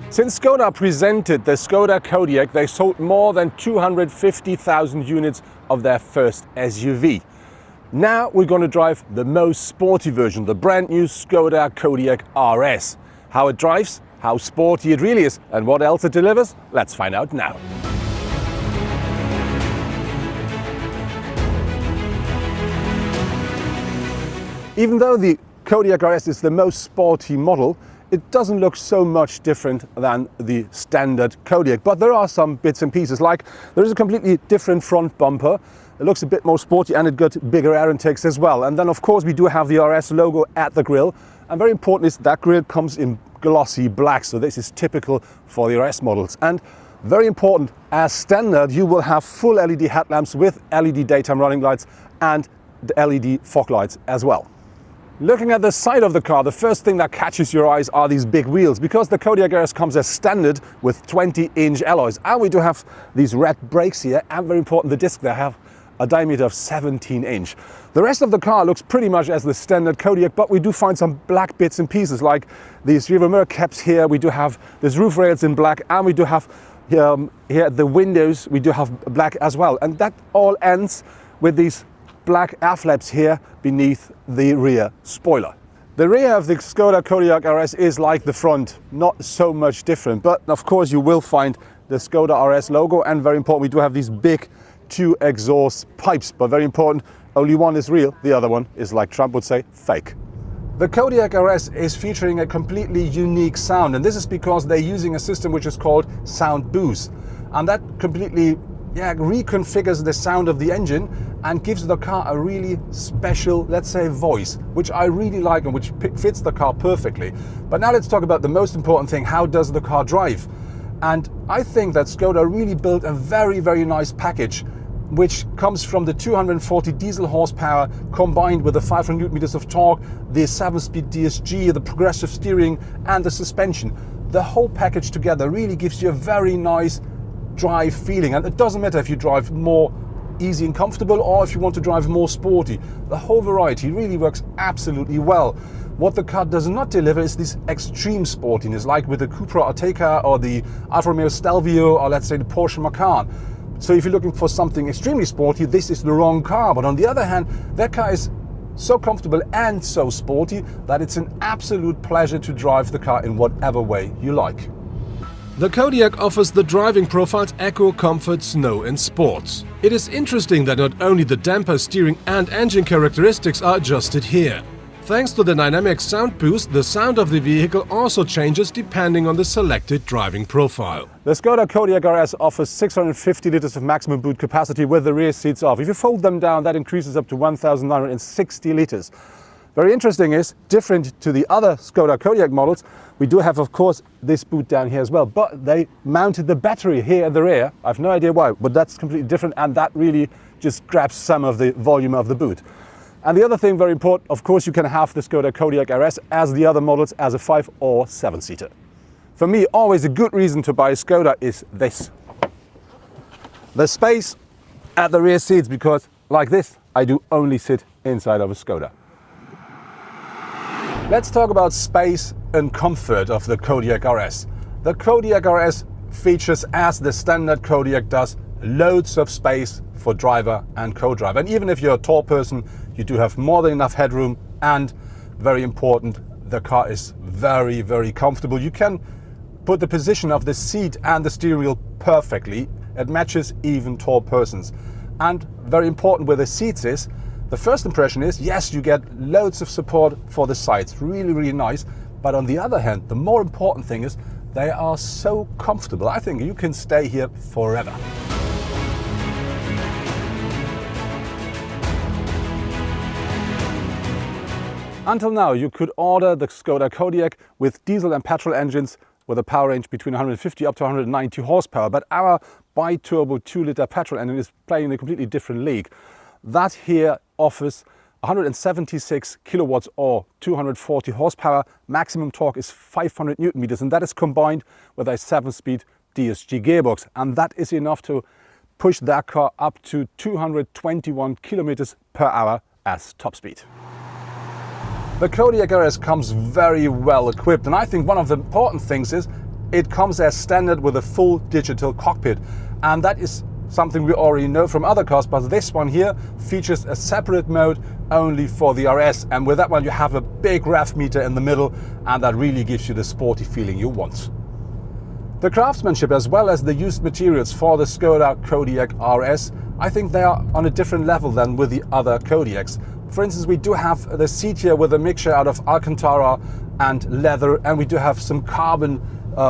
Since Skoda presented the Skoda Kodiaq, they sold more than 250,000 units of their first SUV. Now we're going to drive the most sporty version, the brand new Skoda Kodiaq RS. How it drives, how sporty it really is, and what else it delivers? Let's find out now. Even though the Kodiaq RS is the most sporty model, it doesn't look so much different than the standard Kodiaq, but there are some bits and pieces, like there is a completely different front bumper. It looks a bit more sporty and it got bigger air intakes as well. And then of course we do have the RS logo at the grille, and very important is that grille comes in glossy black, so this is typical for the RS models. And very important, as standard you will have full LED headlamps with LED daytime running lights and the LED fog lights as well. Looking at the side of the car, the first thing that catches your eyes are these big wheels, because the Kodiaq RS comes as standard with 20-inch alloys, and we do have these red brakes here, and very important, the discs, they have a diameter of 17-inch. The rest of the car looks pretty much as the standard Kodiaq, but we do find some black bits and pieces, like these rear mirror caps here, we do have these roof rails in black, and we do have here the windows, we do have black as well, and that all ends with these black air flaps here beneath the rear spoiler. The rear of the Skoda Kodiaq RS is like the front, not so much different, but of course you will find the Skoda RS logo, and very important, we do have these big 2 exhaust pipes, but very important, only one is real, the other one is, like Trump would say, fake. The Kodiaq RS is featuring a completely unique sound, and this is because they're using a system which is called Sound Boost, and that completely reconfigures the sound of the engine and gives the car a really special, let's say, voice, which I really like and which fits the car perfectly. But now let's talk about the most important thing: how does the car drive? And I think that Skoda really built a very, very nice package, which comes from the 240 diesel horsepower combined with the 500 Newton meters of torque, the 7-speed DSG, the progressive steering and the suspension. The whole package together really gives you a very nice drive feeling, and it doesn't matter if you drive more easy and comfortable or if you want to drive more sporty. The whole variety really works absolutely well. What the car does not deliver is this extreme sportiness, like with the Cupra Ateca or the Alfa Romeo Stelvio, or let's say the Porsche Macan. So if you're looking for something extremely sporty, this is the wrong car. But on the other hand, that car is so comfortable and so sporty that it's an absolute pleasure to drive the car in whatever way you like. The Kodiaq offers the driving profiles Eco, Comfort, Snow and Sports. It is interesting that not only the damper, steering and engine characteristics are adjusted here. Thanks to the dynamic sound boost, the sound of the vehicle also changes depending on the selected driving profile. The Skoda Kodiaq RS offers 650 liters of maximum boot capacity with the rear seats off. If you fold them down, that increases up to 1,960 liters. Very interesting is, different to the other Skoda Kodiaq models, we do have, of course, this boot down here as well, but they mounted the battery here at the rear. I have no idea why, but that's completely different, and that really just grabs some of the volume of the boot. And the other thing, very important, of course, you can have the Skoda Kodiaq RS as the other models as a 5 or 7-seater. For me, always a good reason to buy a Skoda is this: the space at the rear seats, because like this, I do only sit inside of a Skoda. Let's talk about space and comfort of the Kodiaq RS. The Kodiaq RS features, as the standard Kodiaq does, loads of space for driver and co-driver. And even if you're a tall person, you do have more than enough headroom, and very important, the car is very, very comfortable. You can put the position of the seat and the steering wheel perfectly. It matches even tall persons. And very important with the seats is, the first impression is, yes, you get loads of support for the sides, really, really nice. But on the other hand, the more important thing is they are so comfortable. I think you can stay here forever. Until now, you could order the Skoda Kodiaq with diesel and petrol engines with a power range between 150 up to 190 horsepower. But our bi-turbo 2-liter petrol engine is playing in a completely different league. That here offers 176 kilowatts or 240 horsepower. Maximum torque is 500 Newton meters, and that is combined with a 7-speed DSG gearbox. And that is enough to push that car up to 221 kilometers per hour as top speed. The Kodiaq RS comes very well equipped, and I think one of the important things is it comes as standard with a full digital cockpit. And that is something we already know from other cars, but this one here features a separate mode only for the RS. And with that one, you have a big rev meter in the middle, and that really gives you the sporty feeling you want. The craftsmanship as well as the used materials for the Skoda Kodiaq RS, I think they are on a different level than with the other Kodiaqs. For instance, we do have the seat here with a mixture out of Alcantara and leather, and we do have some carbon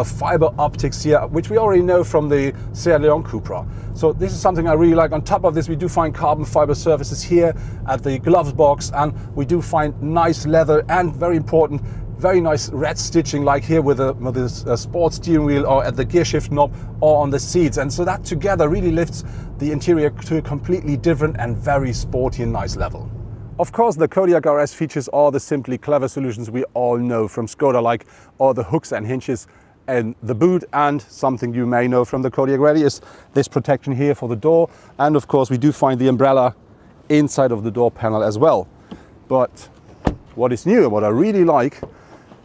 fiber optics here, which we already know from the Sierra Leone Cupra. So this is something I really like. On top of this, we do find carbon fiber surfaces here at the glove box, and we do find nice leather and, very important, very nice red stitching, like here with this sports steering wheel or at the gear shift knob or on the seats. And so that together really lifts the interior to a completely different and very sporty and nice level. Of course, the Kodiaq RS features all the simply clever solutions we all know from Skoda, like all the hooks and hinges in the boot, and something you may know from the Kodiaq already is this protection here for the door. And of course, we do find the umbrella inside of the door panel as well. But what is new, what I really like,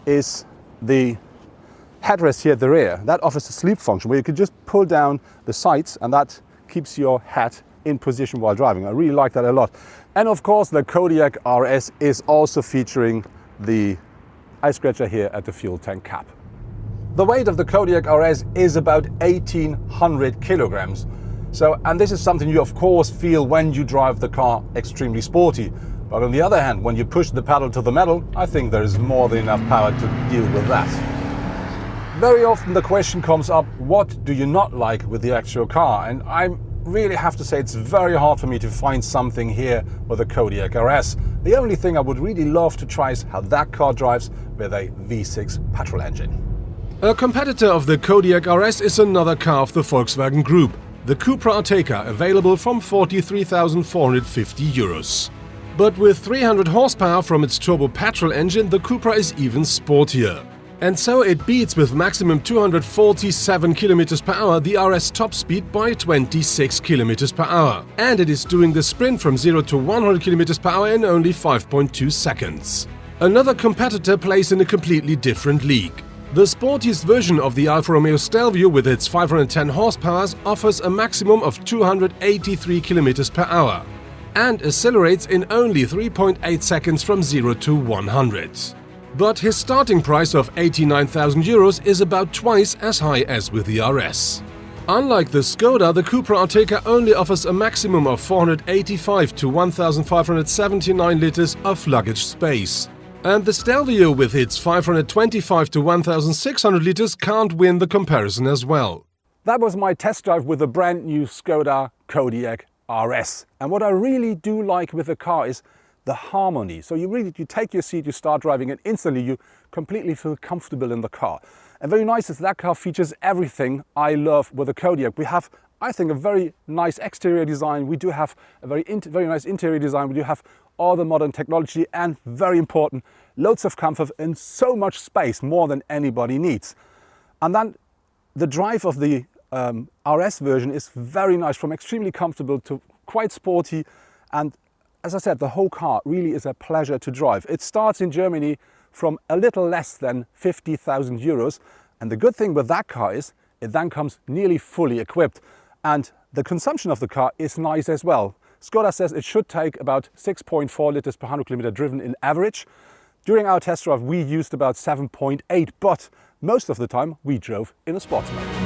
is the headrest here at the rear. That offers a sleep function where you can just pull down the sides, and that keeps your head in position while driving. I really like that a lot. And of course, the Kodiaq RS is also featuring the ice scratcher here at the fuel tank cap. The weight of the Kodiaq RS is about 1,800 kilograms. And this is something you of course feel when you drive the car extremely sporty. But on the other hand, when you push the pedal to the metal, I think there is more than enough power to deal with that. Very often the question comes up, what do you not like with the actual car? And I really have to say it's very hard for me to find something here with the Kodiaq RS. The only thing I would really love to try is how that car drives with a V6 petrol engine. A competitor of the Kodiaq RS is another car of the Volkswagen Group, the Cupra Ateca, available from €43,450. But with 300 horsepower from its turbo petrol engine, the Cupra is even sportier. And so it beats with maximum 247 km per hour the RS top speed by 26 km per hour. And it is doing the sprint from 0 to 100 km per hour in only 5.2 seconds. Another competitor plays in a completely different league. The sportiest version of the Alfa Romeo Stelvio with its 510 horsepower offers a maximum of 283 km per hour and accelerates in only 3.8 seconds from 0 to 100. But his starting price of €89,000 is about twice as high as with the RS. Unlike the Skoda, the Cupra Ateca only offers a maximum of 485 to 1,579 liters of luggage space. And the Stelvio with its 525 to 1,600 liters can't win the comparison as well. That was my test drive with the brand new Skoda Kodiaq RS. And what I really do like with the car is the harmony. So you take your seat, you start driving, and instantly you completely feel comfortable in the car. And very nice is that car features everything I love with the Kodiaq. We have, I think, a very nice exterior design. We do have a very nice interior design. We do have all the modern technology, and very important, loads of comfort and so much space, more than anybody needs. And then the drive of the RS version is very nice, from extremely comfortable to quite sporty. And as I said, the whole car really is a pleasure to drive. It starts in Germany from a little less than €50,000. And the good thing with that car is it then comes nearly fully equipped. And the consumption of the car is nice as well. Skoda says it should take about 6.4 liters per 100 kilometer driven in average. During our test drive, we used about 7.8, but most of the time we drove in a sports mode.